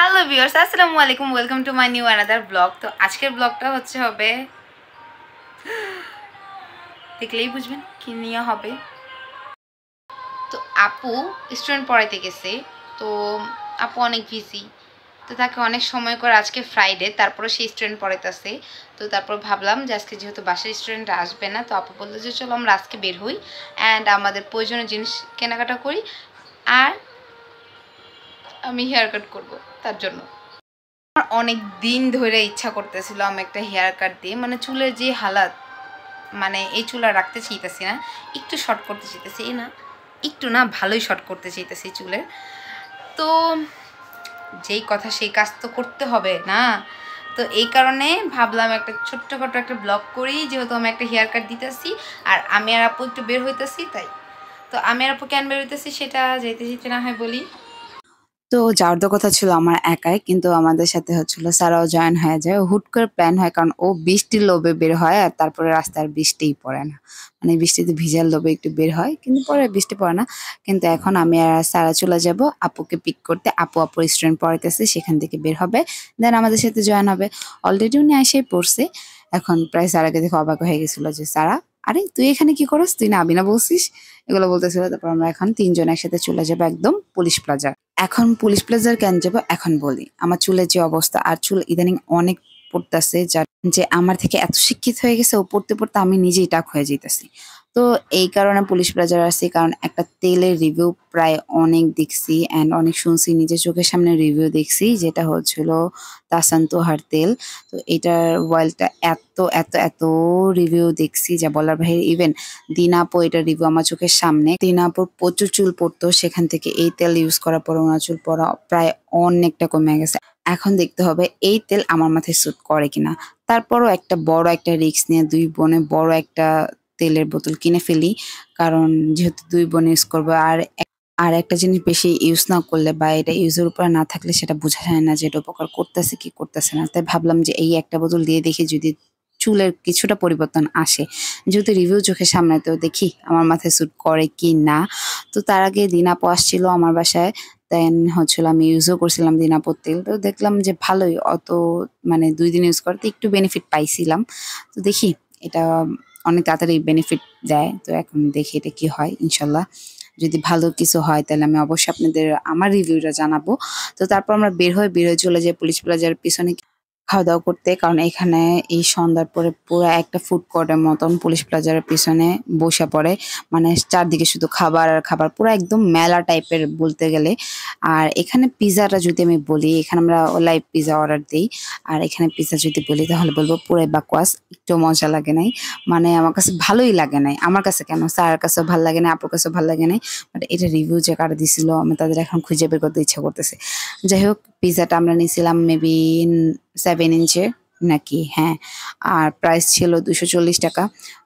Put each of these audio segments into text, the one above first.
Hello viewers, আসসালামু আলাইকুম। Welcome to my new another blog. তো আজকের ব্লগটা হবে দেখলেই বুঝবেন কি নিয়ে হবে। তো আপু স্টুডেন্ট পড়াইতে গেছে। তো আপু অনেক বিজি, তো তাকে অনেক সময় করে আজকে ফ্রাইডে, তারপরে সেই স্টুডেন্ট পড়াইতেছে। তো তারপর ভাবলাম যে আজকে যেহেতু বাসার স্টুডেন্ট আসবে না, তো আপু বললো যে চলো আমরা আজকে বের হই অ্যান্ড আমাদের প্রয়োজনীয় জিনিস কেনাকাটা করি, আর আমি হেয়ার কাট করবো তার জন্য। আমার অনেক দিন ধরে ইচ্ছা করতেছিল আমি একটা হেয়ার কাট দিয়ে, মানে চুলের যে হালাত, মানে এই চুল আর রাখতে চাইতেছি না, একটু শর্ট করতে চাইতেছি। না একটু না, ভালোই শর্ট করতে চাইতেছি চুলের। তো যেই কথা সেই কাজ তো করতে হবে না, তো এই কারণে ভাবলাম একটা ছোট্টখাটো একটা ব্লগ করি, যেহেতু আমি একটা হেয়ার কাট দিতেছি আর আমি আর আপু একটু বের হইতেছি। তাই তো আমি আর আপু কেন বের হইতেছি সেটা যেতে যেতে না হয় বলি। তো যাওয়ার তো কথা ছিল আমার একাই, কিন্তু আমাদের সাথে হচ্ছিল স্যারাও জয়েন হয়ে যায়। হুট করে প্ল্যান হয়, কারণ ও বৃষ্টির লোভে বের হয় আর তারপরে রাস্তার বৃষ্টিই পড়ে না, মানে বৃষ্টিতে ভিজার লোভে একটু বের হয়, কিন্তু পরে বৃষ্টি পড়ে না। কিন্তু এখন আমি আর স্যারা চলে যাব আপুকে পিক করতে। আপুর স্টুডেন্ট পড়াইতেছে, সেখান থেকে বের হবে, দেন আমাদের সাথে জয়েন হবে। অলরেডি উনি এসেই পড়ছে। এখন প্রায় স্যারাকে দেখে অবাক হয়ে গেছিল যে স্যারা, আরে তুই এখানে কি করস, তুই না আবি না বলছিস, এগুলো বলতেছিল। তারপর আমরা এখন তিনজন একসাথে চলে যাবো একদম পুলিশ প্লাজা। এখন পুলিশ প্লাজার কেন যাবো এখন বলি। আমার চুলের যে অবস্থা, আর চুল ইদানিং অনেক পড়তেছে, যার যে আমার থেকে এত শিক্ষিত হয়ে গেছে, ও পড়তে পড়তে আমি নিজেই টাক হয়ে যেতেছি। তো এই কারণে পুলিশ প্লাজার আসছি, কারণ একটা তেলের রিভিউ প্রায় অনেক দেখছি অ্যান্ড অনেক শুনছি, নিজের চোখের সামনে রিভিউ দেখছি, যেটা হচ্ছিল তাসান্তোহার তেল। তো এটার অয়েলটা এত এত এত রিভিউ দেখছি যা বলার বাইরে। ইভেন দিনাপো এটা রিভিউ আমার চোখের সামনে, দিনাপোর প্রচুর চুল পড়তো, সেখান থেকে এই তেল ইউজ করার পর ওনার চুল পড়া প্রায় অনেকটা কমে গেছে। এখন দেখতে হবে এই তেল আমার মাথায় স্যুট করে কিনা। তারপরও একটা বড় একটা রিস্ক নিয়ে দুই বোনে বড় একটা তেলের বোতল কিনে ফেলি, কারণ যেহেতু দুই বোন ইউজ করবো। আর একটা জিনিস বেশি ইউজ না করলে বা এটা ইউজের উপরে না থাকলে সেটা বোঝা যায় না যে এটা উপকার করতেছে কি করতেছে না। তাই ভাবলাম যে এই একটা বোতল দিয়ে দেখি যদি চুলের কিছুটা পরিবর্তন আসে, যেহেতু রিভিউ চোখের সামনে, তো দেখি আমার মাথায় স্যুট করে কি না। তো তার আগে দিনাপো আসছিল আমার বাসায়, দেন হচ্ছিল আমি ইউজও করছিলাম দিনাপোর তেল। তো দেখলাম যে ভালোই, অত মানে 2 দিন ইউজ করতে একটু বেনিফিট পাইছিলাম। তো দেখি এটা অনেক তাড়াতাড়ি বেনিফিট দেয়। তো এখন দেখি এটা কি হয়, ইনশাল্লাহ যদি ভালো কিছু হয় তাহলে আমি অবশ্যই আপনাদের আমার রিভিউটা জানাবো। তো তারপর আমরা বের হয়ে চলে যাই পুলিশ প্লাজার পিছনে খাওয়া দাওয়া করতে, কারণ এখানে এই সন্ধ্যার পরে পুরো একটা ফুড কোর্টের মতন পুলিশ প্লাজার পিছনে বসে পড়ে, মানে চারদিকে শুধু খাবার আর খাবার, পুরো একদম মেলা টাইপের বলতে গেলে। আর এখানে পিজাটা যদি আমি বলি, এখানে আমরা লাইভ পিজা অর্ডার দিই, আর এখানে পিজা যদি বলি তাহলে বলবো পুরাই বাকওয়াস, একটু মজা লাগে নাই। মানে আমার কাছে ভালোই লাগে নাই, আমার কাছে কেন, স্যারের কাছেও ভালো লাগে না, আপুর কাছেও ভালো লাগে নাই। বাট এটা রিভিউ যে কারা দিছিল আমি তাদের এখন খুঁজে বের করতে ইচ্ছা করতেছে। যাই হোক, পিজাটা আমরা নিয়েছিলাম মেবি 7 ইঞ্চের নাকি, হ্যাঁ। আর প্রাইস ছিল 240 টাকা।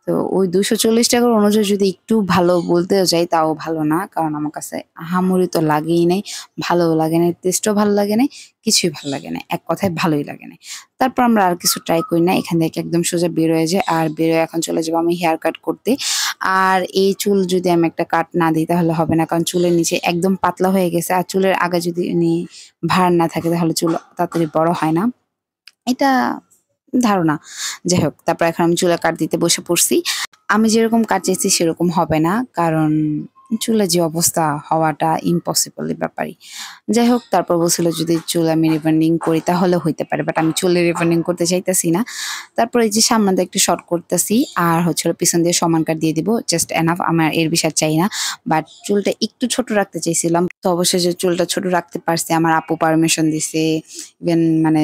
তো ওই 240 টাকার অনুযায়ী যদি একটু ভালো বলতেও যাই, তাও ভালো না, কারণ আমার কাছে আহামরি তো লাগেই নাই, ভালোও লাগে নাই, টেস্টও ভালো লাগে নাই, কিছুই ভালো লাগে না, এক কথায় ভালোই লাগে না। তারপর আমরা আর কিছু ট্রাই করি না, এখান থেকে একদম সোজা বের হয়ে যায়। আর বের হয়ে এখন চলে যাবো আমি হেয়ার কাট করতে। আর এই চুল যদি আমি একটা কাট না দিই তাহলে হবে না, কারণ চুলের নিচে একদম পাতলা হয়ে গেছে, আর চুলের আগে যদি ভার না থাকে তাহলে চুল তাড়াতাড়ি বড় হয় না, এটা ধারণা। যাই হোক, তারপর এখন আমি চুলে কাট দিতে বসে পড়ছি। আমি যেরকম কাট চেয়েছি সেরকম হবে না, কারণ চুলের যে অবস্থা হওয়াটা ইম্পসিবলের ব্যাপারই। যাই হোক, তারপর বলছিল যদি চুল আমি রিবন্ডিং করি তাহলে হইতে পারে, বাট আমি চুলে রিবন্ডিং করতে চাইতেছি না। তারপর এই যে সামনে দিয়ে একটু শর্ট করতেছি, আর হচ্ছে পিছন দিয়ে সমান কাট দিয়ে দিব, জাস্ট এনাফ, আমার এর বেশি আর চাই না। বাট চুলটা একটু ছোট রাখতে চাইছিলাম, তো অবশেষে চুলটা ছোট রাখতে পারছি, আমার আপু পারমিশন দিছে। ইভেন মানে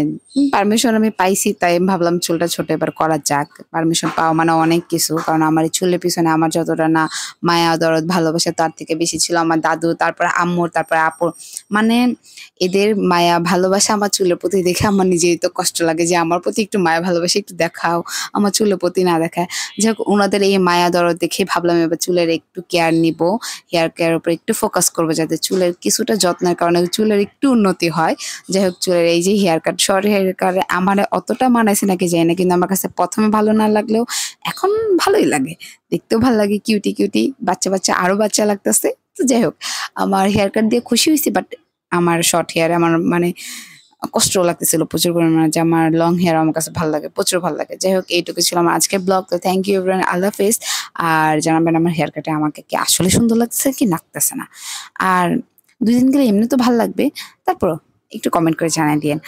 পারমিশন আমি পাইছি, তাই আমি ভাবলাম চুলটা ছোট এবার করা যাক। পারমিশন পাওয়া মানে অনেক কিছু, কারণ আমার এই চুলের পিছনে আমার যতটা না মায়া দরদ ভালোবাসা, তার থেকে বেশি ছিল আমার দাদু, তারপরে আম্মুর, তারপরে আপুর। মানে এদের মায়া ভালোবাসা আমার চুলের প্রতি দেখে আমার নিজেরই তো কষ্ট লাগে যে আমার প্রতি একটু মায়া ভালোবাসা একটু দেখাও, আমার চুলের প্রতি না দেখায়। যাই হোক, ওনাদের এই মায়া দরদ দেখে ভাবলাম এবার চুলের একটু কেয়ার নিব, হেয়ার কেয়ার উপর একটু ফোকাস করবো, যাতে চুলের কিছুটা যত্নের কারণে চুলের একটু উন্নতি হয়। যাই হোক, চুলের এই যে haircut, short haircut আমার অতটা মানাইছে নাকি জানি না, কিন্তু আমার কাছে প্রথমে ভালো না লাগলেও এখন ভালোই লাগে, দেখতেও ভালো লাগে, কিউটি কিউটি বাচ্চা বাচ্চা, আরো বাচ্চা লাগতেছে। তো যাই হোক, আমার হেয়ার কাট দিয়ে খুশি হয়েছি, বাট আমার শর্ট হেয়ার আমার মানে কষ্ট লাগতেছিল প্রচুর পরিমাণে যে আমার লং হেয়ার আমার কাছে ভালো লাগে, প্রচুর ভালো লাগে। যাই হোক, এইটুকু ছিল আমার আজকের ব্লগ। তো থ্যাংক ইউ এভরিওয়ান, আল্লাহ হাফেজ। আর জানাবেন আমার হেয়ার কাটে আমাকে কি আসলে সুন্দর লাগছে কি লাগতেছে না। আর 2 দিন গেলে এমনি তো ভালো লাগবে, তারপরও একটু কমেন্ট করে জানাই দিয়েন।